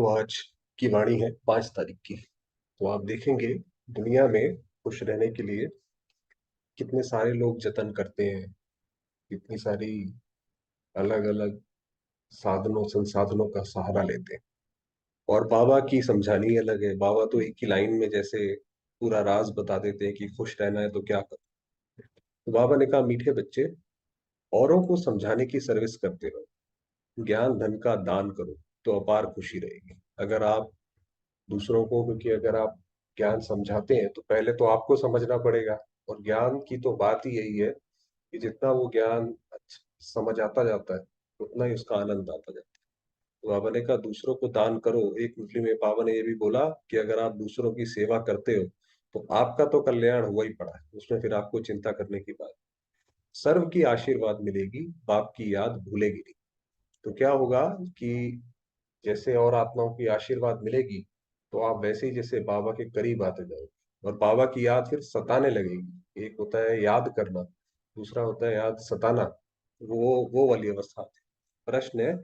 तो आज की वाणी है 5 तारीख की। तो आप देखेंगे दुनिया में खुश रहने के लिए कितने सारे लोग जतन करते हैं, कितनी सारी अलग अलग साधनों संसाधनों का सहारा लेते हैं। और बाबा की समझानी अलग है। बाबा तो एक ही लाइन में जैसे पूरा राज बता देते हैं कि खुश रहना है तो क्या करो। तो बाबा ने कहा, मीठे बच्चे, औरों को समझाने की सर्विस करते रहो, ज्ञान धन का दान करो, तो अपार खुशी रहेगी। अगर आप दूसरों को, क्योंकि अगर आप ज्ञान समझाते हैं तो पहले तो आपको समझना पड़ेगा। और ज्ञान की तो बात ही यही है कि जितना वो ज्ञान समझ आता जाता है उतना ही उसका आनंद आता जाता है। तो बाबा ने कहा, दूसरों को दान करो। एक मुस्लिम में बाबा ने ये भी बोला कि अगर आप दूसरों की सेवा करते हो तो आपका तो कल्याण हुआ ही पड़ा है, उसमें फिर आपको चिंता करने की बात। सर्व की आशीर्वाद मिलेगी, बाप की याद भूलेगी नहीं। तो क्या होगा कि जैसे और आत्माओं की आशीर्वाद मिलेगी तो आप वैसे ही जैसे बाबा के करीब आते जाओगे और बाबा की याद फिर सताने लगेगी। एक होता है याद करना, दूसरा होता है याद सताना। वो वाली अवस्था आती है। प्रश्न है,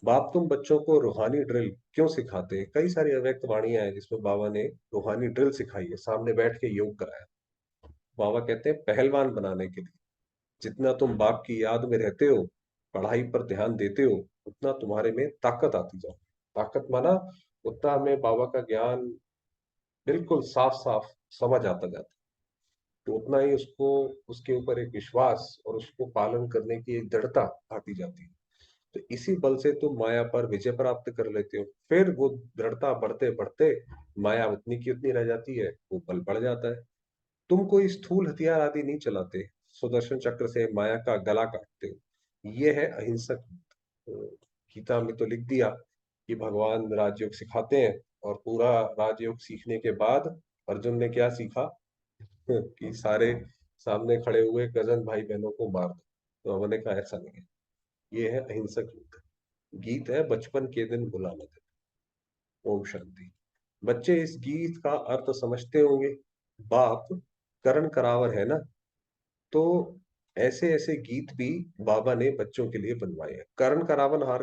बाप तुम बच्चों को रूहानी ड्रिल क्यों सिखाते हैं? कई सारी अव्यक्त वाणियां हैं जिसमें बाबा ने रूहानी ड्रिल सिखाई है, सामने बैठ के योग कराया। बाबा कहते हैं पहलवान बनाने के लिए जितना तुम बाप की याद में रहते हो, पढ़ाई पर ध्यान देते हो, उतना तुम्हारे में ताकत आती जाए। ताकत माना उतना हमें बाबा का ज्ञान बिल्कुल साफ साफ समझ आता जाता है। तो उतना ही उसको, उसके ऊपर एक विश्वास और उसको पालन करने की एक दृढ़ता आती जाती है। तो इसी बल से तुम माया पर विजय प्राप्त कर लेते हो। फिर वो दृढ़ता बढ़ते बढ़ते माया उतनी की उतनी रह जाती है, वो बल बढ़ जाता है। तुम कोई स्थूल हथियार आदि नहीं चलाते, सुदर्शन चक्र से माया का गला काटते हो। ये है अहिंसक। तो गीता में तो लिख दिया कि भगवान राजयोग सिखाते हैं, और पूरा राजयोग सीखने के बाद अर्जुन ने क्या सीखा कि सारे सामने खड़े हुए कजन भाई बहनों को मार दो। तो हमने कहा ऐसा नहीं है, ये है अहिंसक युद्ध। गीत है बचपन के दिन भुला न दे। ओम शांति। बच्चे इस गीत का अर्थ समझते होंगे। बाप करण करावर है ना, तो ऐसे ऐसे गीत भी बाबा ने बच्चों के लिए बनवाए हैं। करण करावन हार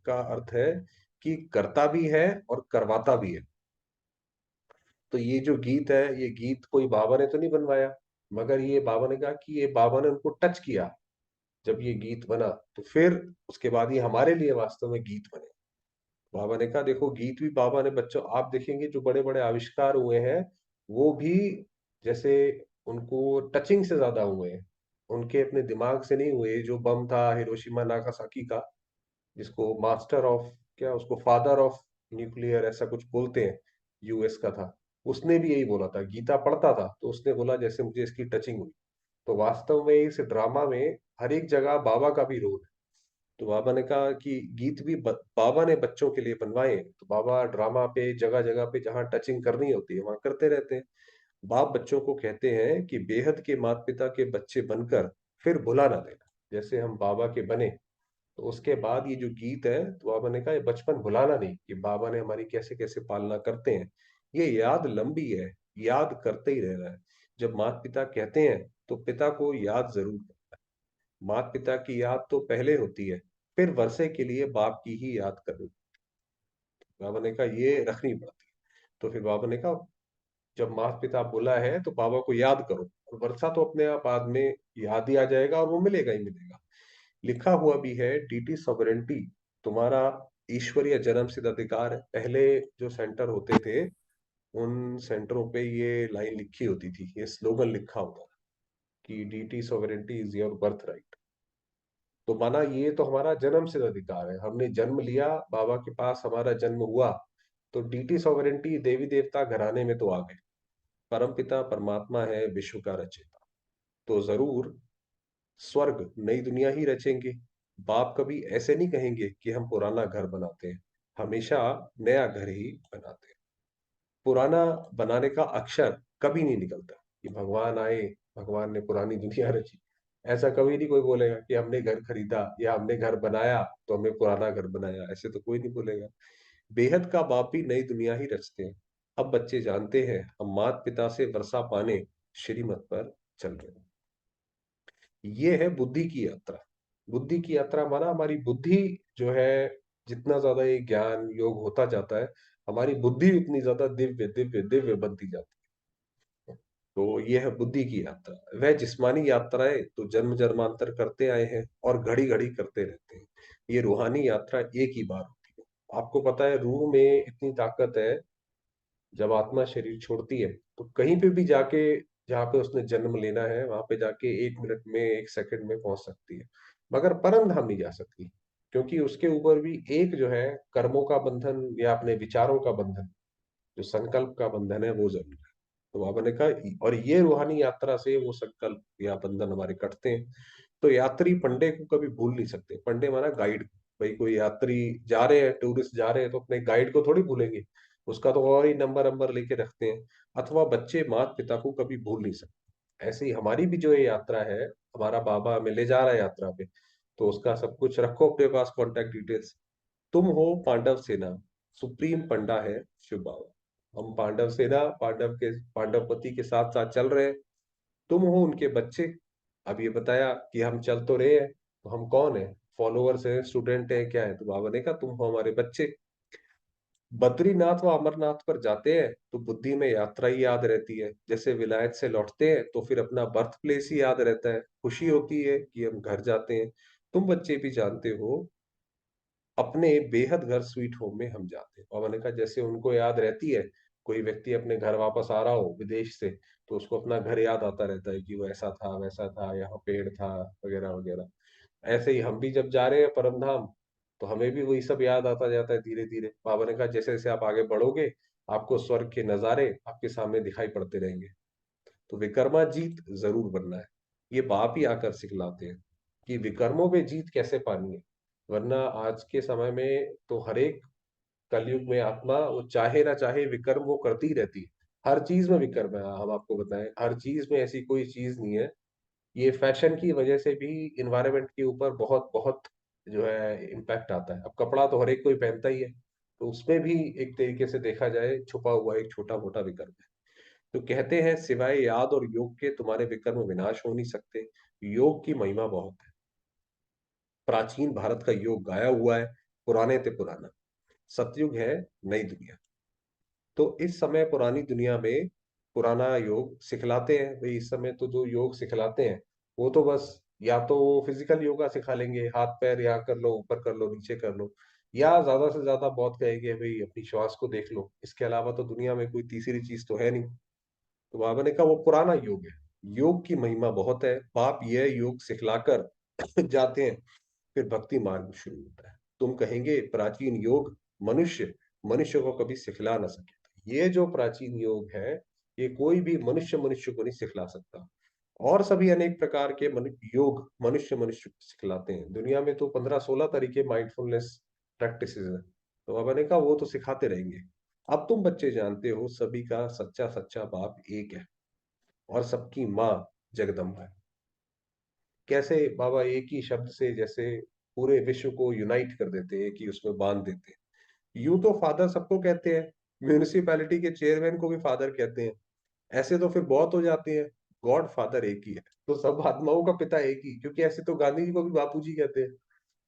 का अर्थ है कि करता भी है और करवाता भी है। तो ये जो गीत है, ये गीत कोई बाबा ने तो नहीं बनवाया, मगर ये बाबा ने कहा कि ये बाबा ने उनको टच किया जब ये गीत बना। तो फिर उसके बाद ये हमारे लिए वास्तव में गीत बने। बाबा ने कहा, देखो गीत भी बाबा ने बच्चों, आप देखेंगे जो बड़े बड़े आविष्कार हुए हैं वो भी जैसे उनको टचिंग से ज्यादा हुए हैं, उनके अपने दिमाग से नहीं हुए। जो बम था हिरोशिमा नागासाकी का, जिसको मास्टर ऑफ, क्या उसको फादर ऑफ न्यूक्लियर ऐसा कुछ बोलते हैं, यूएस का था, उसने भी यही बोला था। गीता पढ़ता था तो उसने बोला जैसे मुझे इसकी टचिंग हुई। तो वास्तव में इस ड्रामा में हर एक जगह बाबा का भी रोल है। तो बाबा ने कहा कि गीत भी बाबा ने बच्चों के लिए बनवाए। तो बाबा ड्रामा पे जगह जगह पे जहाँ टचिंग करनी होती है वहां करते रहते हैं। बाप बच्चों को कहते हैं कि बेहद के माता पिता के बच्चे बनकर फिर भुला ना देना। जैसे हम बाबा के बने तो उसके बाद ये जो गीत है, तो बाबा ने कहा ये बचपन भुलाना नहीं, कि बाबा ने हमारी कैसे कैसे पालना करते हैं। ये याद लंबी है, याद करते ही रहना है। जब माता पिता कहते हैं तो पिता को याद जरूर करना है। माता पिता की याद तो पहले होती है, फिर वर्षे के लिए बाप की ही याद करनी। बाबा ने कहा ये रखनी पड़ती है। तो फिर बाबा ने कहा, जब माता पिता बोला है तो बाबा को याद करो, और वर्षा तो अपने आप बाद में याद ही आ जाएगा और वो मिलेगा ही मिलेगा। लिखा हुआ भी है, डीटी सॉवरेंटी तुम्हारा ईश्वरीय जन्म सिद्ध अधिकार है। पहले जो सेंटर होते थे उन सेंटरों पे ये लाइन लिखी होती थी, ये स्लोगन लिखा होता था कि डीटी sovereignty is your birthright. तो माना ये तो हमारा जन्म सिद्ध अधिकार है, हमने जन्म लिया, बाबा के पास हमारा जन्म हुआ, तो डीटी सॉवरेंटी देवी देवता घराने में तो आ गए। परमपिता परमात्मा है विश्व का रचयिता, तो जरूर स्वर्ग नई दुनिया ही रचेंगे। बाप कभी ऐसे नहीं कहेंगे कि हम पुराना घर बनाते हैं, हमेशा नया घर ही बनाते हैं। पुराना बनाने का अक्षर कभी नहीं निकलता कि भगवान आए, भगवान ने पुरानी दुनिया रची। ऐसा कभी नहीं कोई बोलेगा कि हमने घर खरीदा या हमने घर बनाया तो हमने पुराना घर बनाया, ऐसे तो कोई नहीं बोलेगा। बेहद का बाप भी नई दुनिया ही रचते हैं। अब बच्चे जानते हैं हम माता पिता से वर्षा पाने श्रीमत पर चल रहे हैं। ये है बुद्धि की यात्रा। बुद्धि की यात्रा माना हमारी बुद्धि जो है जितना ज्यादा ये ज्ञान योग होता जाता है, हमारी बुद्धि उतनी ज्यादा दिव्य दिव्य दिव्य बनती जाती है। तो ये है बुद्धि की यात्रा। वह जिस्मानी यात्राएं तो जन्म जन्मांतर करते आए हैं और घड़ी घड़ी करते रहते हैं। ये रूहानी यात्रा एक ही बार होती है। आपको पता है रूह में इतनी ताकत है, जब आत्मा शरीर छोड़ती है तो कहीं पे भी जाके, जहाँ पे उसने जन्म लेना है वहां पे जाके 1 मिनट में 1 सेकंड में पहुंच सकती है, मगर परम धाम नहीं जा सकती, क्योंकि उसके ऊपर भी एक जो है कर्मों का बंधन या अपने विचारों का बंधन, जो संकल्प का बंधन है वो जरूर है। तो बाबा ने कहा, और ये रूहानी यात्रा से वो संकल्प या बंधन हमारे कटते हैं। तो यात्री पंडे को कभी भूल नहीं सकते। पंडे माना गाइड। भाई कोई यात्री जा रहे हैं, टूरिस्ट जा रहे हैं, तो अपने गाइड को थोड़ी भूलेंगे, उसका तो और ही नंबर नंबर लेके रखते हैं। अथवा बच्चे माता पिता को कभी भूल नहीं सकते। ऐसे ही हमारी भी जो ये यात्रा है, हमारा बाबा हमें ले जा रहा है यात्रा पे, तो उसका सब कुछ रखो अपने पास, कॉन्टेक्ट डिटेल्स। तुम हो पांडव सेना, सुप्रीम पंडा है शिव बाबा। हम पांडव सेना, पांडवपति के साथ साथ चल रहे हैं। तुम हो उनके बच्चे। अब ये बताया कि हम चल तो रहे हैं, तो हम कौन है? फॉलोअर्स है, स्टूडेंट है, क्या है? तो बाबा ने कहा तुम हो हमारे बच्चे। बद्रीनाथ व अमरनाथ पर जाते हैं तो बुद्धि में यात्रा ही याद रहती है। जैसे विलायत से लौटते हैं तो फिर अपना बर्थ प्लेस ही याद रहता है, खुशी होती है कि हम घर जाते हैं। तुम बच्चे भी जानते हो, अपने बेहद घर स्वीट होम में हम जाते हैं। और मैंने कहा जैसे उनको याद रहती है, कोई व्यक्ति अपने घर वापस आ रहा हो विदेश से, तो उसको अपना घर याद आता रहता है कि वो ऐसा था वैसा था, यहाँ पेड़ था, वगैरह वगैरह। ऐसे ही हम भी जब जा रहे हैं परम धाम, तो हमें भी वही सब याद आता जाता है धीरे धीरे। बाबा ने कहा जैसे जैसे आप आगे बढ़ोगे, आपको स्वर्ग के नजारे आपके सामने दिखाई पड़ते रहेंगे। तो विकर्मा जीत जरूर बनना है। ये बाप ही आकर सिखलाते हैं कि विकर्मों पे जीत कैसे पानी है। वरना आज के समय में तो हर एक कलयुग में आत्मा वो चाहे ना चाहे विकर्म वो करती ही रहती है। हर चीज में विकर्म है। हम आपको बताएं, हर चीज में ऐसी कोई चीज नहीं है। ये फैशन की वजह से भी इन्वायरमेंट के ऊपर बहुत बहुत जो है इम्पैक्ट आता है। अब कपड़ा तो हर एक कोई पहनता ही है, तो उसमें भी एक तरीके से देखा जाए छुपा हुआ एक छोटा मोटा विकर्म है। तो कहते हैं सिवाय याद और योग के तुम्हारे विकर्म विनाश हो नहीं सकते। योग की महिमा बहुत है। प्राचीन भारत का योग गाया हुआ है, पुराने ते पुराना। सतयुग है, नई दुनिया। तो इस समय पुरानी दुनिया में पुराना योग सिखलाते हैं। भाई इस समय तो जो योग सिखलाते हैं, वो तो बस या तो फिजिकल योगा सिखा लेंगे, हाथ पैर यहाँ कर लो, ऊपर कर लो, नीचे कर लो, या ज्यादा से ज्यादा बहुत कहेंगे भाई अपनी श्वास को देख लो। इसके अलावा तो दुनिया में कोई तीसरी चीज तो है नहीं। तो बाबा ने कहा वो पुराना योग है। योग की महिमा बहुत है। बाप यह योग सिखलाकर जाते हैं, फिर भक्ति मार्ग शुरू होता है। तुम कहेंगे प्राचीन योग मनुष्य मनुष्य को कभी सिखला ना सके। ये जो प्राचीन योग है, ये कोई भी मनुष्य मनुष्य को नहीं सिखला सकता। और सभी अनेक प्रकार के योग मनुष्य मनुष्य को सिखलाते हैं। दुनिया में तो 15-16 तरीके माइंडफुलनेस प्रैक्टिसेस है। तो बाबा ने कहा वो तो सिखाते रहेंगे। अब तुम बच्चे जानते हो सभी का सच्चा सच्चा बाप एक है, और सबकी माँ जगदम्बा है। कैसे बाबा एक ही शब्द से जैसे पूरे विश्व को यूनाइट कर देते हैं, एक ही उसमें बांध देते हैं। यूं तो फादर सबको कहते हैं, म्यूनिसिपैलिटी के चेयरमैन को भी फादर कहते हैं। ऐसे तो फिर बहुत हो जाते हैं। गॉड फादर एक ही है, तो सब आत्माओं का पिता एक ही, क्योंकि ऐसे तो गांधी जी को भी बापू जी कहते हैं।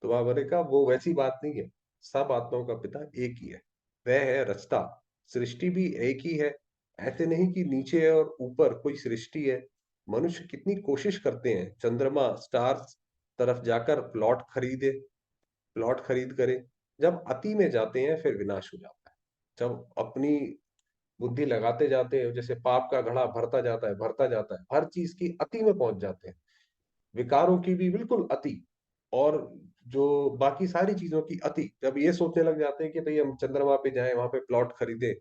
तो बाबा ने कहा वो वैसी बात नहीं है। सब आत्माओं का पिता एक ही है। वह है रचता। सृष्टि भी एक ही है। ऐसे नहीं कि नीचे और ऊपर कोई सृष्टि है। मनुष्य कितनी कोशिश करते हैं चंद्रमा स्टार्स तरफ जाकर प्लॉट खरीद करे। जब अति में जाते हैं फिर विनाश हो जाता है। जब अपनी बुद्धि लगाते जाते हैं, जैसे पाप का घड़ा भरता जाता है, हर चीज की अति में पहुंच जाते हैं। विकारों की भी बिल्कुल अति, और जो बाकी सारी चीजों की अति। जब ये सोचने लग जाते हैं कि भाई हम चंद्रमा पे जाएं, वहां पे प्लॉट खरीदे,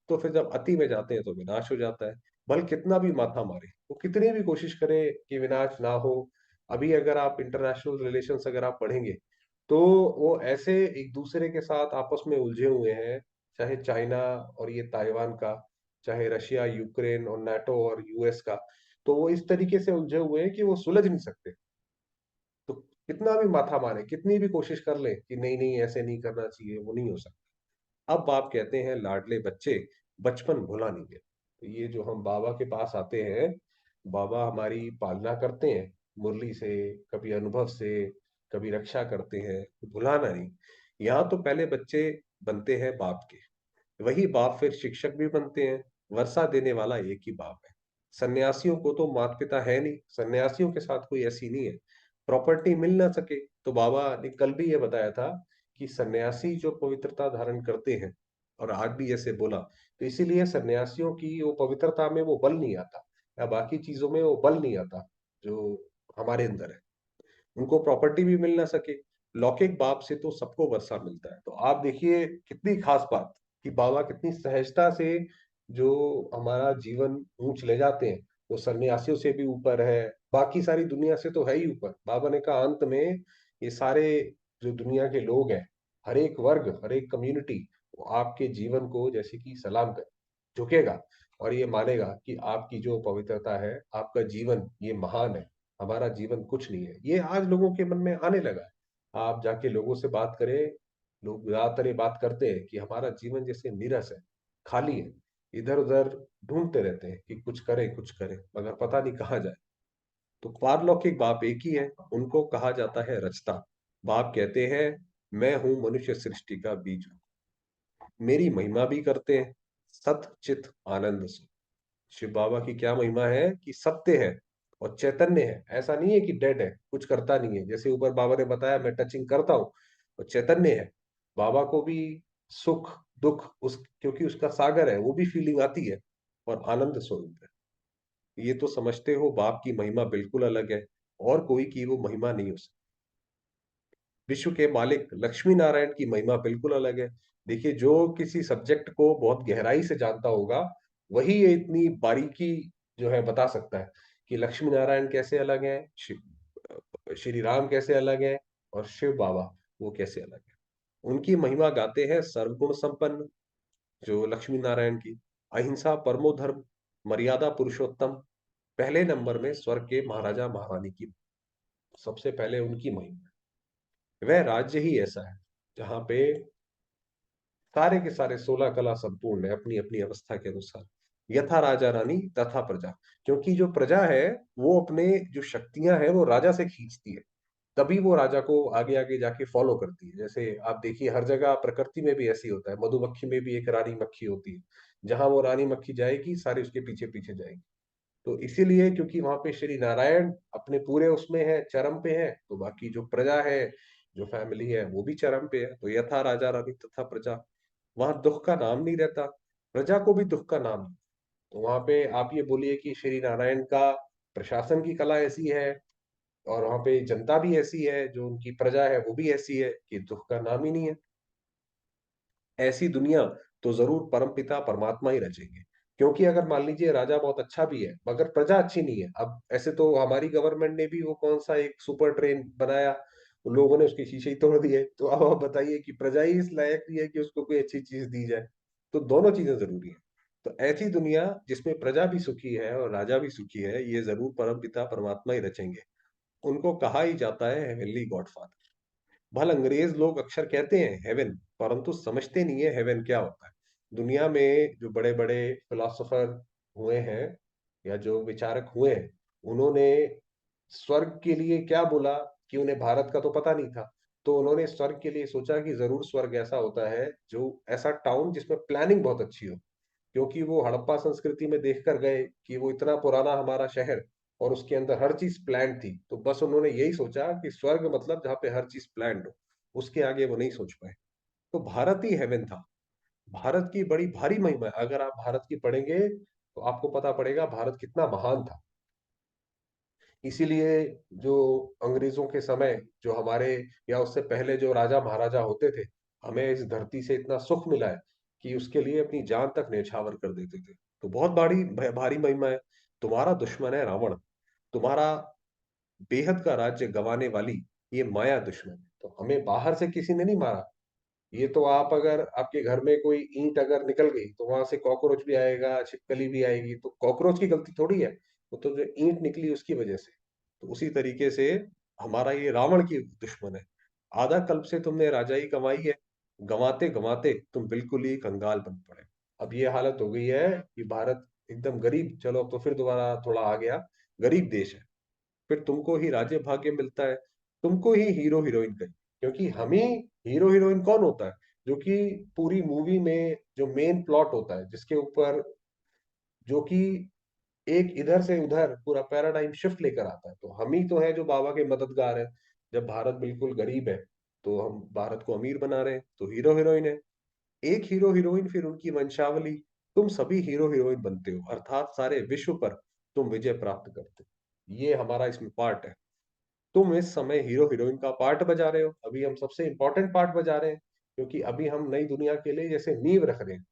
तो फिर जब अति में जाते हैं तो विनाश हो जाता है। भले कितना भी माथा मारे, वो कितनी भी कोशिश करे कि विनाश ना हो। अभी अगर आप इंटरनेशनल रिलेशंस अगर आप पढ़ेंगे, तो वो ऐसे एक दूसरे के साथ आपस में उलझे हुए हैं। चाहे चाइना और ये ताइवान का, चाहे रशिया यूक्रेन और नाटो और यूएस का, तो वो इस तरीके से उलझे हुए हैं कि वो सुलझ नहीं सकते। तो कितना भी माथा मारे, कितनी भी कोशिश कर ले कि नहीं नहीं ऐसे नहीं करना चाहिए, वो नहीं हो सकता। अब बाप कहते हैं लाडले बच्चे, बचपन भुला नहीं गए। तो ये जो हम बाबा के पास आते हैं, बाबा हमारी पालना करते हैं मुरली से, कभी अनुभव से, कभी रक्षा करते हैं, तो भुलाना नहीं। यहाँ तो पहले बच्चे बनते हैं बाप के, वही बाप फिर शिक्षक भी बनते हैं। वर्षा देने वाला एक ही बाप है। सन्यासियों को तो माता पिता है नहीं, सन्यासियों के साथ कोई ऐसी नहीं है। प्रॉपर्टी मिल ना सके तो बाबा ने कल भी ये बताया था कि सन्यासी जो पवित्रता धारण करते हैं, और आज भी जैसे बोला, तो इसीलिए सन्यासियों की वो पवित्रता में वो बल नहीं आता, या बाकी चीजों में वो बल नहीं आता जो हमारे अंदर है। उनको प्रॉपर्टी भी मिल ना सके, लौकिक बाप से तो सबको वर्षा मिलता है। तो आप देखिए कितनी खास बात कि बाबा कितनी सहजता से जो हमारा जीवन ऊंच ले जाते हैं। वो सन्यासियों से भी ऊपर है, बाकी सारी दुनिया से तो है ही ऊपर। बाबा ने कहा अंत में ये सारे जो दुनिया के लोग हैं, हर एक वर्ग, हर एक कम्युनिटी, वो आपके जीवन को जैसे कि सलाम कर झुकेगा, और ये मानेगा कि आपकी जो पवित्रता है, आपका जीवन ये महान है, हमारा जीवन कुछ नहीं है। ये आज लोगों के मन में आने लगा है। आप जाके लोगों से बात करें, लोग ज्यादातर ये बात करते हैं कि हमारा जीवन जैसे नीरस है, खाली है, इधर उधर ढूंढते रहते हैं कि कुछ करें, मगर पता नहीं कहाँ जाए। तो पारलौकिक बाप एक ही है, उनको कहा जाता है रचता। बाप कहते हैं, मैं हूं मनुष्य सृष्टि का बीज, मेरी महिमा भी करते हैं, सत चित आनंद से। शिव बाबा की क्या महिमा है कि सत्य है और चैतन्य है, ऐसा नहीं है कि डेड है, कुछ करता नहीं है। जैसे ऊपर बाबा ने बताया मैं टचिंग करता हूँ, और चैतन्य है। बाबा को भी सुख दुख उस क्योंकि उसका सागर है, वो भी फीलिंग आती है, और आनंद स्वरूप है। ये तो समझते हो बाप की महिमा बिल्कुल अलग है, और कोई की वो महिमा नहीं हो सकती। विश्व के मालिक लक्ष्मी नारायण की महिमा बिल्कुल अलग है। देखिए, जो किसी सब्जेक्ट को बहुत गहराई से जानता होगा, वही ये इतनी बारीकी जो है बता सकता है कि लक्ष्मी नारायण कैसे अलग है, श्री राम कैसे अलग है, और शिव बाबा वो कैसे अलग है। उनकी महिमा गाते हैं सर्वगुण संपन्न जो लक्ष्मी नारायण की, अहिंसा परमो धर्म, मर्यादा पुरुषोत्तम, पहले नंबर में स्वर्ग के महाराजा महारानी की, सबसे पहले उनकी महिमा। वह राज्य ही ऐसा है जहां पे सारे के सारे 16 कला संपूर्ण है अपनी अपनी अवस्था के अनुसार। यथा राजा रानी तथा प्रजा, क्योंकि जो प्रजा है वो अपने जो शक्तियां हैं वो राजा से खींचती है, तभी वो राजा को आगे आगे जाके फॉलो करती है। जैसे आप देखिए हर जगह प्रकृति में भी ऐसी होता है, मधुमक्खी में भी एक रानी मक्खी होती है, जहां वो रानी मक्खी जाएगी सारे उसके पीछे पीछे जाएंगे। तो इसीलिए क्योंकि वहां पे श्री नारायण अपने पूरे उसमें है, चरम पे है, तो बाकी जो प्रजा है, जो फैमिली है, वो भी चरम पे है। तो यथा राजा रानी तथा प्रजा, वहां दुख का नाम नहीं रहता, प्रजा को भी दुख का नाम नहीं। तो वहां पे आप ये बोलिए कि श्री नारायण का प्रशासन की कला ऐसी है, और वहां पे जनता भी ऐसी है, जो उनकी प्रजा है वो भी ऐसी है कि दुख का नाम ही नहीं है। ऐसी दुनिया तो जरूर परमपिता परमात्मा ही रचेंगे। क्योंकि अगर मान लीजिए राजा बहुत अच्छा भी है मगर प्रजा अच्छी नहीं है, अब ऐसे तो हमारी गवर्नमेंट ने भी वो कौन सा एक सुपर ट्रेन बनाया, उन लोगों ने उसके शीशे ही तोड़ दिए, तो अब आप बताइए कि प्रजा ही इस लायक नहीं है कि उसको कोई अच्छी चीज दी जाए। तो दोनों चीजें जरूरी है। तो ऐसी दुनिया जिसमें प्रजा भी सुखी है और राजा भी सुखी है, ये जरूर परमपिता परमात्मा ही रचेंगे। उनको कहा ही जाता है हेवनली गॉडफादर। भल अंग्रेज लोग अक्सर कहते हैं हेवन, परंतु समझते नहीं है हेवन क्या होता है। दुनिया में जो बड़े बड़े फिलोसोफर हुए हैं, या जो विचारक हुए हैं, उन्होंने स्वर्ग के लिए क्या बोला कि उन्हें भारत का तो पता नहीं था। तो उन्होंने स्वर्ग के लिए सोचा कि जरूर स्वर्ग ऐसा होता है, जो ऐसा टाउन जिसमें प्लानिंग बहुत अच्छी हो। क्योंकि वो हड़प्पा संस्कृति में देख कर गए कि वो इतना पुराना हमारा शहर, और उसके अंदर हर चीज प्लान थी, तो बस उन्होंने यही सोचा कि स्वर्ग मतलब जहाँ पे हर चीज प्लान हो। उसके आगे वो नहीं सोच पाए। तो भारत ही हेवन था। भारत की बड़ी भारी महिमा है, अगर आप भारत की पढ़ेंगे तो आपको पता पड़ेगा भारत कितना महान था। इसीलिए जो अंग्रेजों के समय जो हमारे, या उससे पहले जो राजा महाराजा होते थे, हमें इस धरती से इतना सुख मिला है कि उसके लिए अपनी जान तक न्यौछावर कर देते थे। तो बहुत बड़ी भारी महिमा है। तुम्हारा दुश्मन है रावण, तुम्हारा बेहद का राज्य गंवाने वाली ये माया दुश्मन है। तो हमें बाहर से किसी ने नहीं मारा। ये तो आप अगर आपके घर में कोई ईंट अगर निकल गई तो वहां से कॉकरोच भी आएगा, छिपकली भी आएगी, तो कॉकरोच की गलती थोड़ी है, वो तो जो ईंट निकली उसकी वजह से। तो उसी तरीके से हमारा ये रावण की दुश्मन है। आधा कल्प से तुमने राजाई कमाई है, गंवाते गंवाते तुम बिल्कुल ही कंगाल बन पड़े। अब ये हालत हो गई है कि भारत एकदम गरीब, चलो अब तो फिर दोबारा थोड़ा आ गया, गरीब देश है। फिर तुमको ही राज्य भाग्य मिलता है, तुमको ही हीरो हीरोइन का। क्योंकि हम ही, हीरो हीरोइन कौन होता है? जो कि पूरी मूवी में जो मेन प्लॉट होता है, जिसके ऊपर, जो कि एक इधर से उधर पूरा पैराडाइम शिफ्ट लेकर आता है, तो हम ही तो है जो बाबा के मददगार है। जब भारत बिल्कुल गरीब है, तो हम भारत को अमीर बना रहे हैं, तो हीरो हीरोइन है। एक हीरो हीरोइन, फिर उनकी वंशावली, तुम सभी हीरो हीरोइन बनते हो, अर्थात सारे विश्व पर तुम विजय प्राप्त करते हो। ये हमारा इसमें पार्ट है। तुम इस समय हीरो हीरोइन का पार्ट बजा रहे हो, अभी हम सबसे इंपॉर्टेंट पार्ट बजा रहे हैं, क्योंकि अभी हम नई दुनिया के लिए जैसे नींव रख रहे हैं।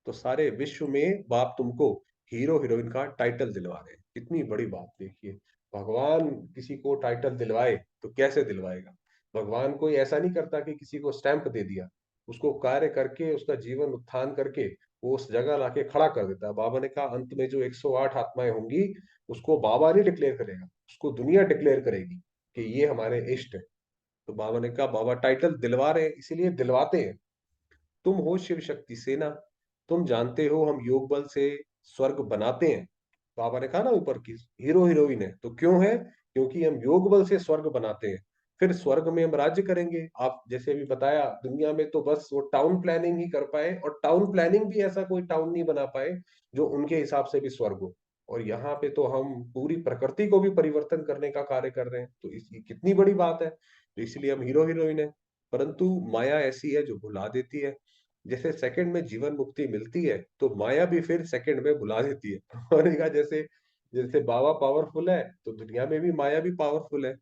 तो सारे विश्व में बाप तुमको हीरो हीरोइन का टाइटल दिलवा रहे हैं। कितनी बड़ी बात देखिए। भगवान किसी को टाइटल दिलवाए तो कैसे दिलवाएगा? भगवान कोई ऐसा नहीं करता कि किसी को स्टैंप दे दिया, उसको कार्य करके, उसका जीवन उत्थान करके वो उस जगह लाके खड़ा कर देता है। बाबा ने कहा अंत में जो 108 आत्माएं होंगी, उसको बाबा नहीं डिक्लेयर करेगा, उसको दुनिया डिक्लेयर करेगी कि ये हमारे इष्ट है। तो बाबा ने कहा बाबा टाइटल दिलवा रहे हैं, इसीलिए दिलवाते हैं। तुम हो शिव शक्ति सेना, तुम जानते हो हम योग बल से स्वर्ग बनाते हैं। बाबा ने कहा ना ऊपर की हीरो हीरोइन है, तो क्यों है? क्योंकि हम योग बल से स्वर्ग बनाते हैं। फिर स्वर्ग में हम राज्य करेंगे। आप जैसे अभी बताया, दुनिया में तो बस वो टाउन प्लानिंग ही कर पाए, और टाउन प्लानिंग भी ऐसा कोई टाउन नहीं बना पाए जो उनके हिसाब से भी स्वर्ग हो। और यहाँ पे तो हम पूरी प्रकृति को भी परिवर्तन करने का कार्य कर रहे हैं, तो इसकी कितनी बड़ी बात है। तो इसलिए हम हीरो हीरोइन है। परंतु माया ऐसी है जो भुला देती है। जैसे सेकंड में जीवन मुक्ति मिलती है, तो माया भी फिर सेकंड में भुला देती है। और कहा जैसे, जैसे बाबा पावरफुल है, तो दुनिया में भी माया भी पावरफुल है।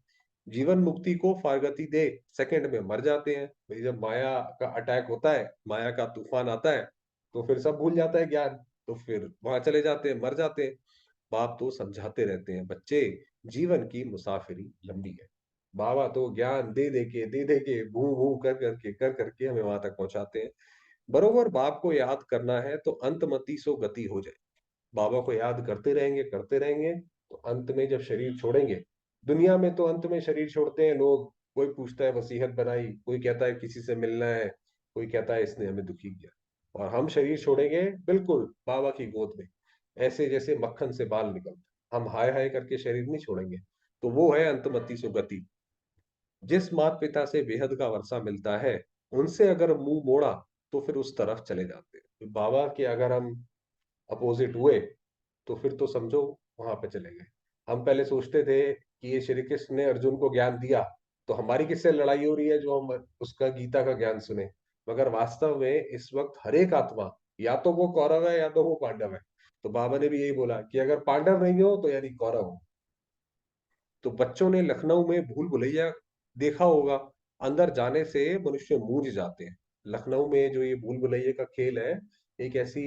जीवन मुक्ति को फारगती दे, सेकंड में मर जाते हैं भाई। जब माया का अटैक होता है, माया का तूफान आता है, तो फिर सब भूल जाता है ज्ञान, तो फिर वहां चले जाते हैं, मर जाते हैं। बाप तो समझाते रहते हैं, बच्चे जीवन की मुसाफिरी लंबी है। बाबा तो ज्ञान दे दे के भू भू कर करके हमें वहां तक पहुंचाते हैं। बरोबर बाप को याद करना है तो अंतमति सो गति हो जाए। बाबा को याद करते रहेंगे, तो अंत में जब शरीर छोड़ेंगे, दुनिया में तो अंत में शरीर छोड़ते हैं लोग, कोई पूछता है वसीयत बनाई, कोई कहता है किसी से मिलना है, कोई कहता है इसने हमें दुखी किया। और हम शरीर छोड़ेंगे बिल्कुल बाबा की गोद में, ऐसे जैसे मक्खन से बाल निकलते। हम हाय हाय करके शरीर नहीं छोड़ेंगे। तो वो है अंतमति सो गति। जिस माता पिता से बेहद का वर्षा मिलता है, उनसे अगर मुंह मोड़ा तो फिर उस तरफ चले जाते हैं। तो बाबा के अगर हम अपोजिट हुए, तो फिर तो समझो वहां पे चले गए। हम पहले सोचते थे कि ये श्री कृष्ण ने अर्जुन को ज्ञान दिया, तो हमारी किससे लड़ाई हो रही है जो हम उसका गीता का ज्ञान सुने। मगर वास्तव में इस वक्त हर एक आत्मा, या तो वो कौरव है या तो वो पांडव है। तो बाबा ने भी यही बोला कि अगर पांडव नहीं हो तो यानी कौरव हो। तो बच्चों ने लखनऊ में भूल भुलैया देखा होगा। अंदर जाने से मनुष्य मूंझ जाते हैं। लखनऊ में जो ये भूल भुलैया का खेल है, एक ऐसी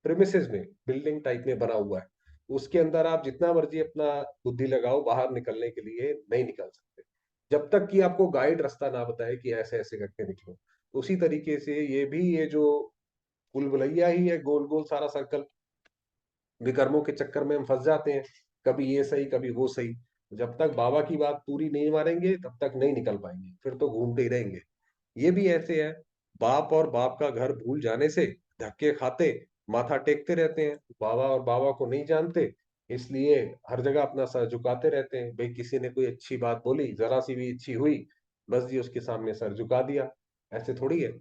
प्रेमिसेस में, बिल्डिंग टाइप में बना हुआ है। उसके अंदर आप जितना मर्जी अपना बुद्धि लगाओ, बाहर निकलने के लिए नहीं निकल सकते, जब तक कि आपको गाइड रास्ता ना बताए कि ऐसे ऐसे करके निकलो। उसी तरीके से ये भी, ये जो भूल भुलैया ही है, गोल गोल सारा सर्कल, विकर्मों के चक्कर में हम फंस जाते हैं। कभी ये सही कभी वो सही। जब तक बाबा की बात पूरी नहीं मारेंगे तब तक नहीं निकल पाएंगे, फिर तो घूमते ही रहेंगे। ये भी ऐसे है। बाप और बाप का घर भूल जाने से धक्के खाते, माथा टेकते रहते हैं, बाबा और बाबा को नहीं जानते, इसलिए हर जगह अपना सर झुकाते रहते हैं। भाई किसी ने कोई अच्छी बात बोली, जरा सी भी अच्छी हुई, बस जी उसके सामने सर झुका दिया। ऐसे थोड़ी है।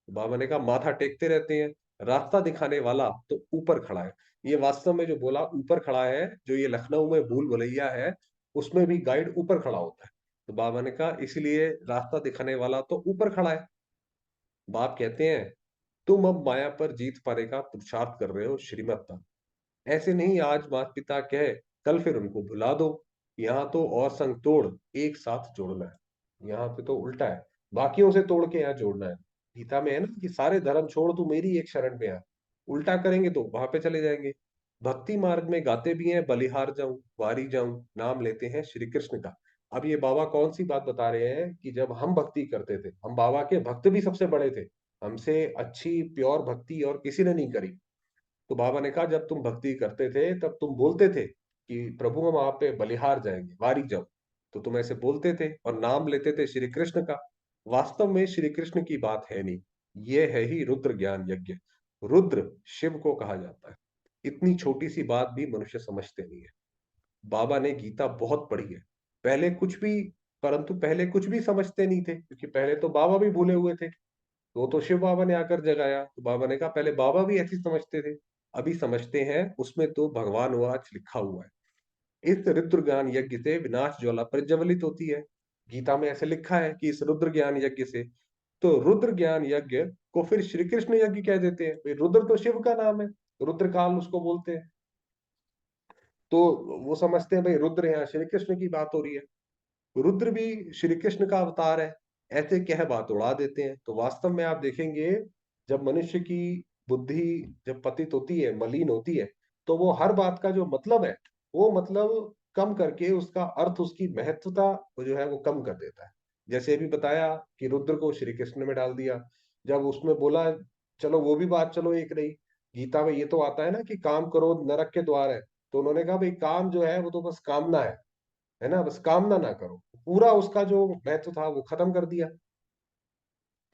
बाबा ने कहा माथा टेकते रहते हैं। रास्ता दिखाने वाला तो ऊपर खड़ा है। ये वास्तव में जो बोला ऊपर खड़ा है, जो ये लखनऊ में भूल भुलैया है, उसमें भी गाइड ऊपर खड़ा होता है। तो बाबा ने कहा इसलिए रास्ता दिखाने वाला तो ऊपर खड़ा है। बाप कहते हैं तुम अब माया पर जीत पाने का पुरुषार्थ कर रहे हो श्रीमत पर। ऐसे नहीं आज माता पिता कहे, कल फिर उनको भुला दो। यहाँ तो और संग तोड़ एक साथ जोड़ना है। यहाँ पे तो उल्टा है, बाकियों से तोड़ के यहाँ जोड़ना है। गीता में है ना कि सारे धर्म छोड़ तू मेरी एक शरण में आ। उल्टा करेंगे तो वहां पे चले जाएंगे। भक्ति मार्ग में गाते भी हैं बलिहार जाऊं वारी जाऊं, नाम लेते हैं श्री कृष्ण का। अब ये बाबा कौन सी बात बता रहे हैं कि जब हम भक्ति करते थे, हम बाबा के भक्त भी सबसे बड़े थे, हमसे अच्छी प्योर भक्ति और किसी ने नहीं करी। तो बाबा ने कहा जब तुम भक्ति करते थे तब तुम बोलते थे कि प्रभु हम आप पे बलिहार जाएंगे, वारी जाओ। तो तुम ऐसे बोलते थे और नाम लेते थे श्री कृष्ण का। वास्तव में श्री कृष्ण की बात है नहीं, ये है ही रुद्र ज्ञान यज्ञ। रुद्र शिव को कहा जाता है। इतनी छोटी सी बात भी मनुष्य समझते नहीं है। बाबा ने गीता बहुत पढ़ी है, पहले कुछ भी परंतु पहले कुछ भी समझते नहीं थे, क्योंकि पहले तो बाबा भी भूले हुए थे। वो तो शिव बाबा ने आकर जगाया, तो बाबा ने कहा पहले बाबा भी ऐसी समझते थे, अभी समझते हैं उसमें तो भगवान वाच लिखा हुआ है। इस रुद्र ज्ञान यज्ञ से विनाश ज्वाला प्रज्वलित होती है। गीता में ऐसे लिखा है कि इस रुद्र ज्ञान यज्ञ से, तो रुद्र ज्ञान यज्ञ को फिर श्री कृष्ण यज्ञ कह देते हैं। भाई रुद्र तो शिव का नाम है, रुद्र काल उसको बोलते हैं। तो वो समझते हैं भाई रुद्र यहाँ श्री कृष्ण की बात हो रही है, रुद्र भी श्री कृष्ण का अवतार है, ऐसे कह बात उड़ा देते हैं। तो वास्तव में आप देखेंगे, जब मनुष्य की बुद्धि जब पतित होती है, मलिन होती है, तो वो हर बात का जो मतलब है, वो मतलब कम करके उसका अर्थ, उसकी महत्वता वो जो है वो कम कर देता है। जैसे अभी बताया कि रुद्र को श्री कृष्ण में डाल दिया, जब उसमें बोला, चलो वो भी बात चलो एक रही। गीता में ये तो आता है ना कि काम करो नरक के द्वार है, तो उन्होंने कहा भाई काम जो है वो तो बस कामना है ना, बस कामना ना करो। पूरा उसका जो महत्व था वो खत्म कर दिया।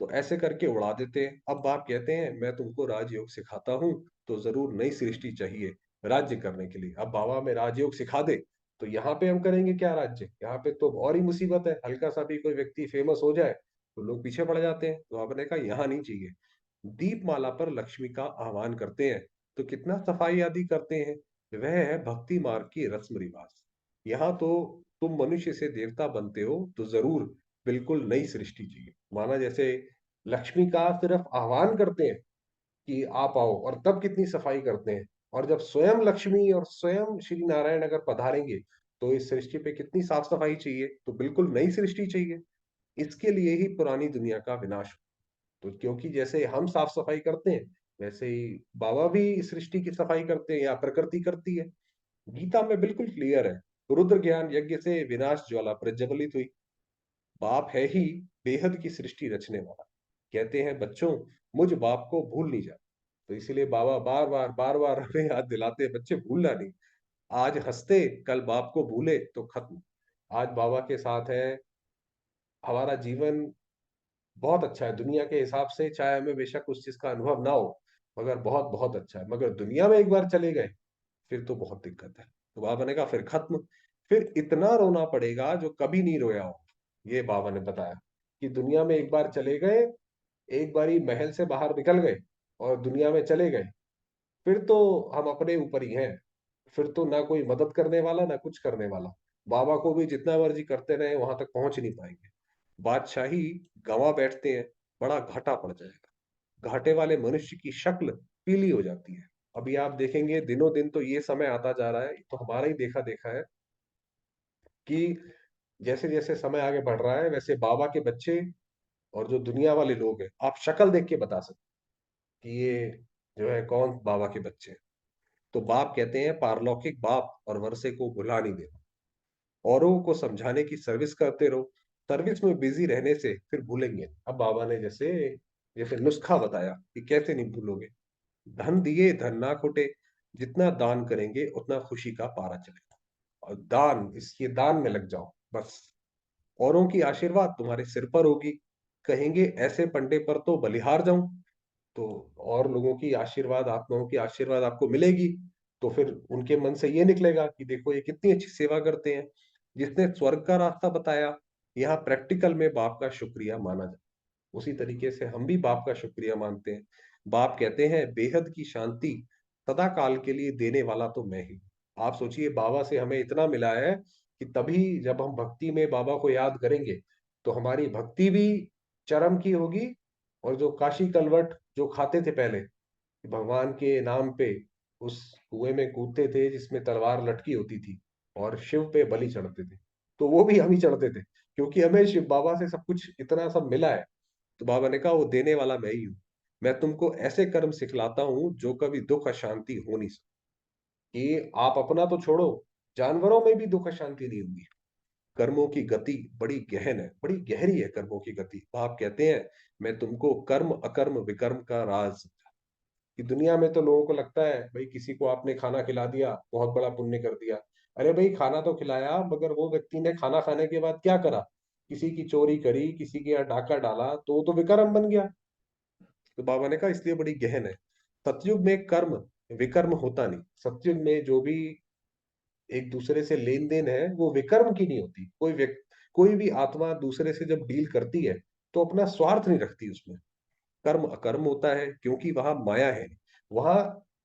तो ऐसे करके उड़ा देते हैं। अब बाप कहते हैं मैं तुमको राजयोग सिखाता हूँ, तो जरूर नई सृष्टि चाहिए राज्य करने के लिए। अब बाबा में राजयोग सिखा दे, तो यहाँ पे हम करेंगे क्या राज्य? यहाँ पे तो और ही मुसीबत है, हल्का सा भी कोई व्यक्ति फेमस हो जाए तो लोग पीछे पड़ जाते हैं। तो आपने कहा यहाँ नहीं चाहिए। दीपमाला पर लक्ष्मी का आह्वान करते हैं, तो कितना सफाई आदि करते हैं। वह है भक्ति मार्ग की रस्म रिवाज। यहाँ तो तुम मनुष्य से देवता बनते हो, तो जरूर बिल्कुल नई सृष्टि चाहिए। माना जैसे लक्ष्मी का सिर्फ आह्वान करते हैं कि आप आओ, और तब कितनी सफाई करते हैं। और जब स्वयं लक्ष्मी और स्वयं श्री नारायण अगर पधारेंगे, तो इस सृष्टि पे कितनी साफ सफाई चाहिए। तो बिल्कुल नई सृष्टि चाहिए। इसके लिए ही पुरानी दुनिया का विनाश। तो क्योंकि जैसे हम साफ सफाई करते हैं, वैसे ही बाबा भी इस सृष्टि की सफाई करते हैं, या प्रकृति करती है। गीता में बिल्कुल क्लियर है, रुद्र ज्ञान यज्ञ से विनाश ज्वाला प्रज्वलित हुई। बाप है ही बेहद की सृष्टि रचने वाला। कहते हैं बच्चों, मुझ बाप को भूल नहीं जा। तो इसीलिए बाबा बार बार हमें याद दिलाते हैं, बच्चे भूलना नहीं। आज हंसते, कल बाप को भूले तो खत्म। आज बाबा के साथ है, हमारा जीवन बहुत अच्छा है दुनिया के हिसाब से, चाहे हमें बेशक उस चीज का अनुभव ना हो, मगर बहुत बहुत अच्छा है। मगर दुनिया में एक बार चले गए, फिर तो बहुत दिक्कत है। तो बाबा ने कहा फिर खत्म। फिर इतना रोना पड़ेगा जो कभी नहीं रोया हो। ये बाबा ने बताया कि दुनिया में एक बार चले गए, एक बारी महल से बाहर निकल गए और दुनिया में चले गए, फिर तो हम अपने ऊपर ही हैं। फिर तो ना कोई मदद करने वाला, ना कुछ करने वाला। बाबा को भी जितना मर्जी करते रहे, वहां तक पहुंच नहीं पाएंगे। बादशाही गंवा बैठते हैं, बड़ा घाटा पड़ जाएगा। घाटे वाले मनुष्य की शक्ल पीली हो जाती है। अभी आप देखेंगे दिनों दिन तो ये समय आता जा रहा है, तो हमारा ही देखा देखा है कि जैसे जैसे समय आगे बढ़ रहा है, वैसे बाबा के बच्चे और जो दुनिया वाले लोग हैं, आप शक्ल देख के बता सकते कि ये जो है कौन बाबा के बच्चे हैं। तो बाप कहते हैं पारलौकिक बाप और वर्षे को भुला नहीं देना, औरों को समझाने की सर्विस करते रहो। सर्विस में बिजी रहने से फिर भूलेंगे। अब बाबा ने जैसे जैसे नुस्खा बताया कि कैसे नहीं भूलोगे। धन दिए धन ना खोटे, जितना दान करेंगे उतना खुशी का पारा चलेगा। और दान, इसके दान में लग जाओ बस। औरों की आशीर्वाद तुम्हारे सिर पर होगी। कहेंगे ऐसे पंडे पर तो बलिहार जाऊं, तो और लोगों की आशीर्वाद, आत्माओं की आशीर्वाद आपको मिलेगी। तो फिर उनके मन से ये निकलेगा कि देखो ये कितनी अच्छी सेवा करते हैं। जिसने स्वर्ग का रास्ता बताया, यहाँ प्रैक्टिकल में बाप का शुक्रिया माना जाए। उसी तरीके से हम भी बाप का शुक्रिया मानते हैं। बाप कहते हैं बेहद की शांति सदा काल के लिए देने वाला तो मैं ही। आप सोचिए, बाबा से हमें इतना मिला है कि तभी जब हम भक्ति में बाबा को याद करेंगे, तो हमारी भक्ति भी चरम की होगी। और जो काशी कलवट जो खाते थे पहले, कि भगवान के नाम पे उस कुएं में कूदते थे जिसमें तलवार लटकी होती थी, और शिव पे बलि चढ़ते थे, तो वो भी हम ही चढ़ते थे, क्योंकि हमें शिव बाबा से सब कुछ इतना सब मिला है। तो बाबा ने कहा वो देने वाला मैं ही हूँ। मैं तुमको ऐसे कर्म सिखलाता हूँ जो कभी दुख अशांति हो नहीं सकती। कि आप अपना तो छोड़ो, जानवरों में भी दुख अशांति नहीं होगी। कर्मों की गति बड़ी गहन है, बड़ी गहरी है कर्मों की गति। आप कहते हैं मैं तुमको कर्म अकर्म विकर्म का राज समझा। कि दुनिया में तो लोगों को लगता है भाई किसी को आपने खाना खिला दिया, बहुत बड़ा पुण्य कर दिया। अरे भाई खाना तो खिलाया, मगर वो व्यक्ति ने खाना खाने के बाद क्या करा? किसी की चोरी करी, किसी के यहाँ डाका डाला, तो वो तो विकर्म बन गया। तो बाबा ने कहा इसलिए बड़ी गहन है। सतयुग में कर्म विकर्म होता नहीं। सतयुग में जो भी एक दूसरे से लेन देन है, वो विकर्म की नहीं होती। कोई भी आत्मा दूसरे से जब डील करती है तो अपना स्वार्थ नहीं रखती उसमें। कर्म अकर्म होता है क्योंकि वहां माया है। वहां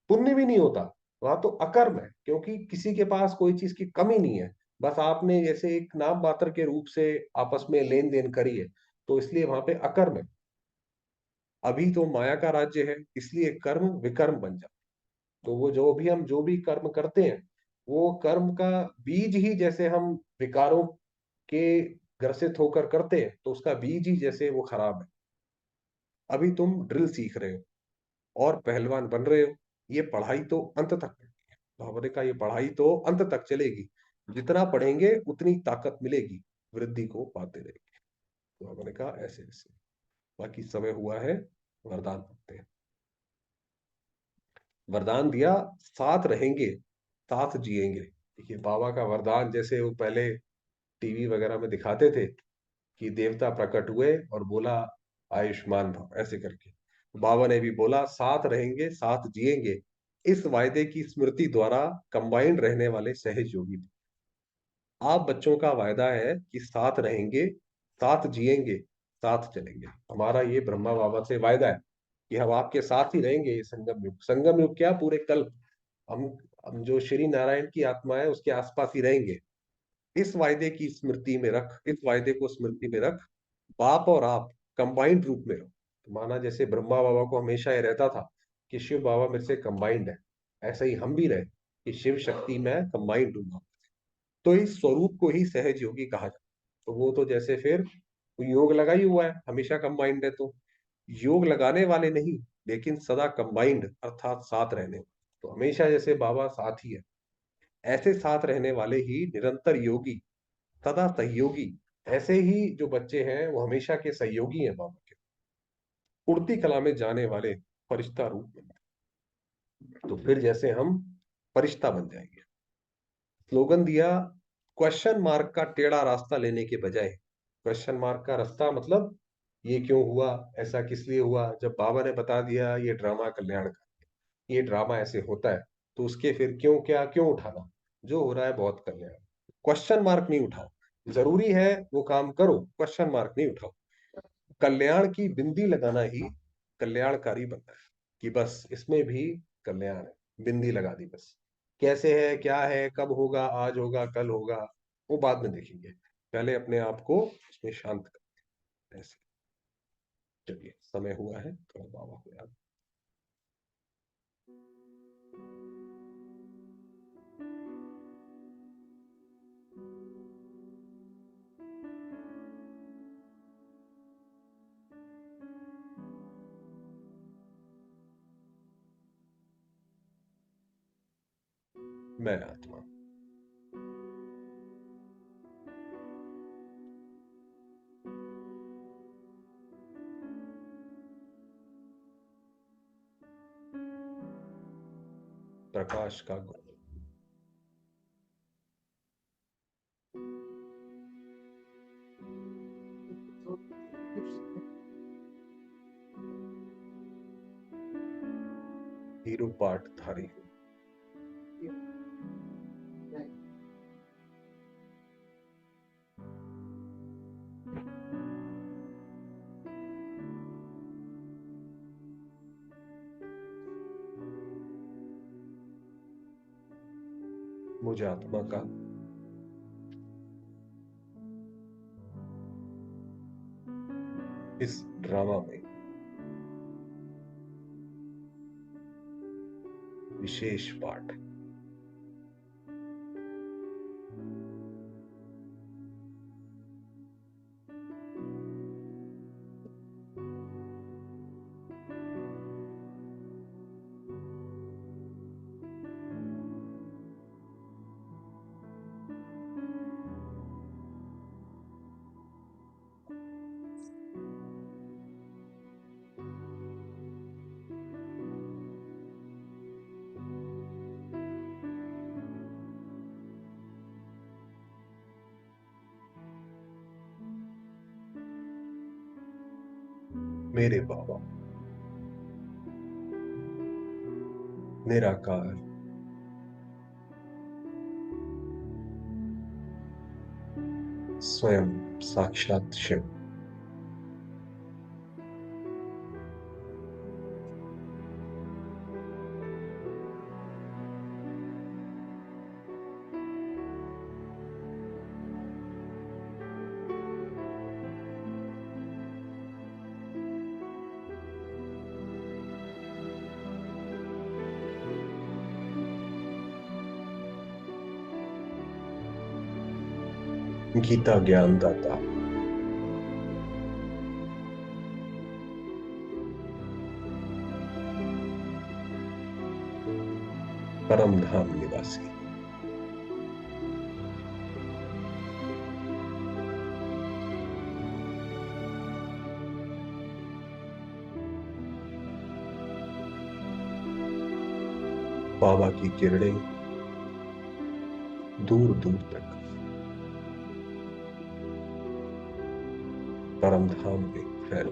पुण्य भी नहीं होता, वहां तो अकर्म है क्योंकि किसी के पास कोई चीज की कमी नहीं है। बस आपने जैसे एक नाम मात्र के रूप से आपस में लेन देन करी है, तो इसलिए वहां पे अकर्म है। अभी तो माया का राज्य है, इसलिए कर्म विकर्म बन जाता है। तो वो जो भी कर्म करते हैं, वो कर्म का बीज ही जैसे हम विकारों के ग्रसित होकर करते हैं, तो उसका बीज ही जैसे वो खराब है। अभी तुम ड्रिल सीख रहे हो और पहलवान बन रहे हो, ये पढ़ाई तो अंत तक है। भावरे का ये पढ़ाई तो अंत तक चलेगी। जितना पढ़ेंगे उतनी ताकत मिलेगी, वृद्धि को पाते रहेंगे। तो भावरे का ऐसे ऐसे। बाकी समय हुआ है, वरदान मांगते हैं। वरदान दिया, साथ रहेंगे, साथ जिएंगे। देखिए बाबा का वरदान, जैसे वो पहले टीवी वगैरह में दिखाते थे कि देवता प्रकट हुए और बोला आयुष्मान भव ऐसे करके, बाबा ने भी बोला साथ रहेंगे साथ जिएंगे, इस वायदे की स्मृति द्वारा कंबाइंड रहने वाले सहज योगी। आप बच्चों का वायदा है कि साथ रहेंगे, साथ जिएंगे, साथ चलेंगे। हमारा ये ब्रह्मा बाबा से वायदा है कि हम आपके साथ ही रहेंगे। ये संगम युग क्या, पूरे कल्प हम हम जो श्री नारायण की आत्मा है उसके आसपास ही रहेंगे। इस वायदे की स्मृति में रख, इस वायदे को स्मृति में रख, बाप और आप कंबाइंड रूप में रहो। तो माना जैसे ब्रह्मा बाबा को हमेशा ये रहता था कि शिव बाबा मेरे से कंबाइंड है, ऐसा ही हम भी रहे कि शिव शक्ति में कंबाइंड हूँ। तो इस स्वरूप को ही सहज योगी कहा जाता है। तो वो तो जैसे फिर योग लगा ही हुआ है, हमेशा कंबाइंड है। तो योग लगाने वाले नहीं, लेकिन सदा कंबाइंड अर्थात साथ रहने वाले। तो हमेशा जैसे बाबा साथ ही है, ऐसे साथ रहने वाले ही निरंतर योगी, सदा सहयोगी। ऐसे ही जो बच्चे हैं वो हमेशा के सहयोगी हैं बाबा के, उड़ती कला में जाने वाले फरिश्ता रूप में। तो फिर जैसे हम फरिश्ता बन जाएंगे। स्लोगन दिया, क्वेश्चन मार्क का टेढ़ा रास्ता लेने के बजाय, क्वेश्चन मार्क का रास्ता मतलब ये क्यों हुआ, ऐसा किस लिए हुआ। जब बाबा ने बता दिया ये ड्रामा कल्याण का, ये ड्रामा ऐसे होता है, तो उसके फिर क्यों क्या क्यों उठाना। जो हो रहा है बहुत कल्याण, क्वेश्चन मार्क नहीं उठाओ। जरूरी है वो काम करो, क्वेश्चन मार्क नहीं उठाओ। कल्याण की बिंदी लगाना ही कल्याणकारी बनता है, कि बस इसमें भी कल्याण है, बिंदी लगा दी बस। कैसे है, क्या है, कब होगा, आज होगा, कल होगा, वो बाद में देखेंगे। पहले अपने आप को उसमें शांत कर। ऐसे चलिए, समय हुआ है, थोड़ा बाबा को याद। मैं आत्मा, प्रकाश का गुण, हीरो पाठ धारी हूँ। मुझे आत्मा का इस ड्रामा में विशेष पाठ। मेरे बाबा निराकार, स्वयं साक्षात शिव। गीता ज्ञानदाता, परम धाम निवासी, बाबा की किरणें दूर दूर तक परम धाम में फैल।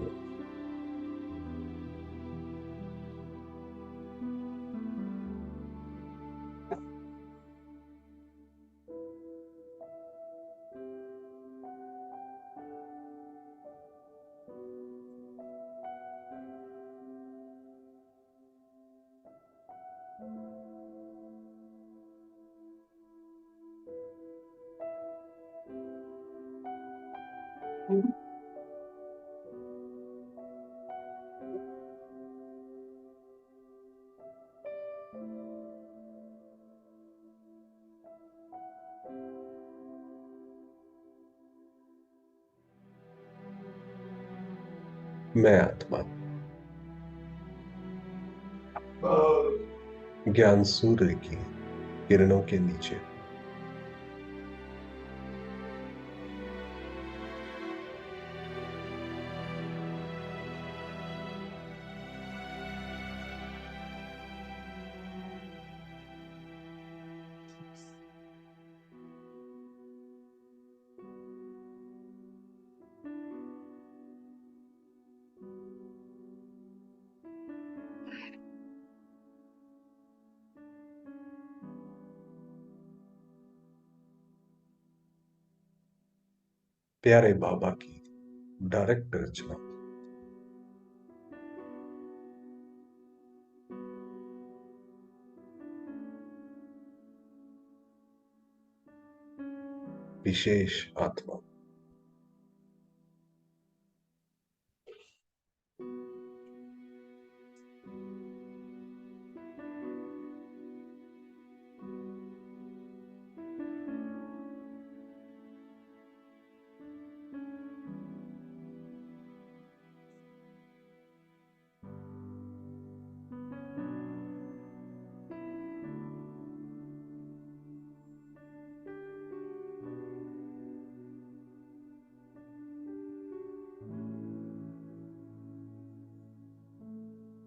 मैं आत्मा ज्ञान सूर्य की किरणों के नीचे प्यारे बाबा की डायरेक्ट रचना, विशेष आत्मा।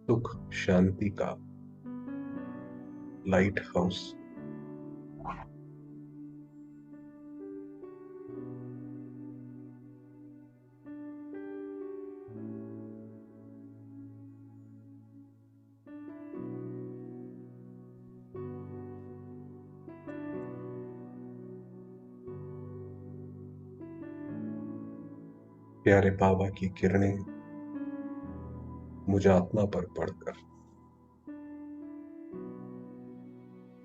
सुख शांति का लाइट हाउस, प्यारे बाबा की किरणें मुझ आत्मा पर पड़कर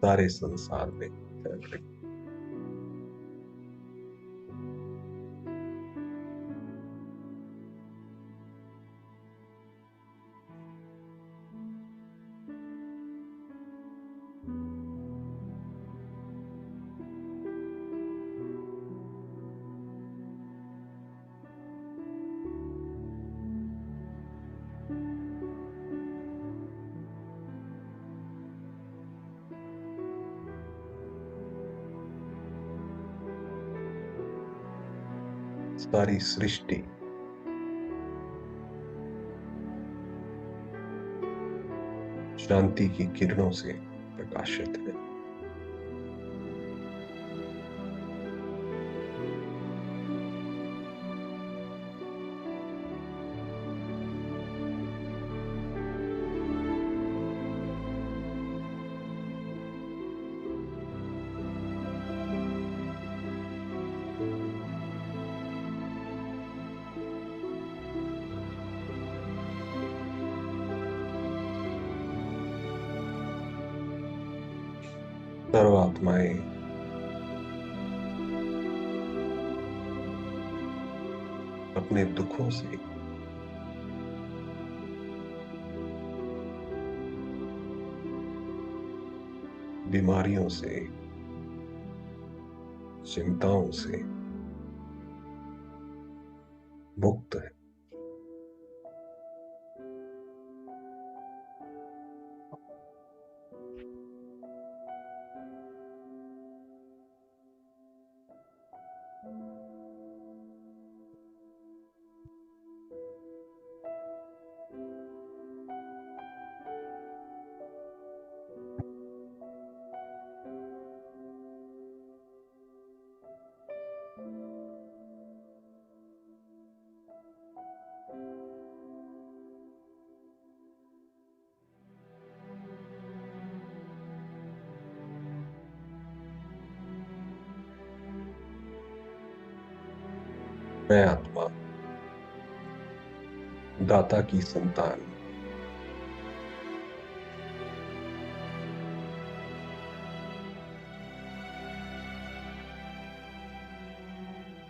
सारे संसार में फैल रही। सारी सृष्टि शांति की किरणों से प्रकाशित है। सर्वात्माएं अपने दुखों से, बीमारियों से, चिंताओं से मुक्त है। मैं आत्मा, दाता की संतान,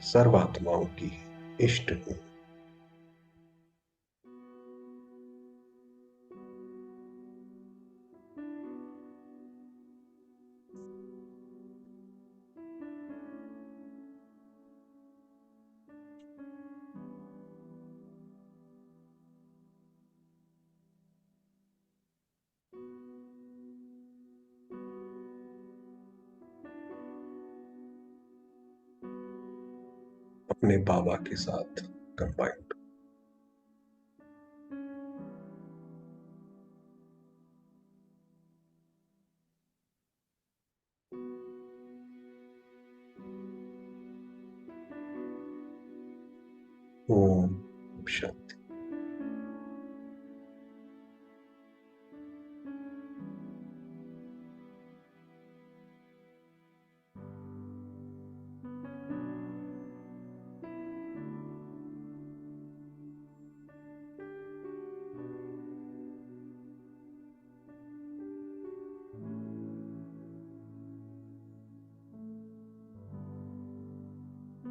सर्वात्माओं की इष्ट हूं। अपने बाबा के साथ कंबाइंड।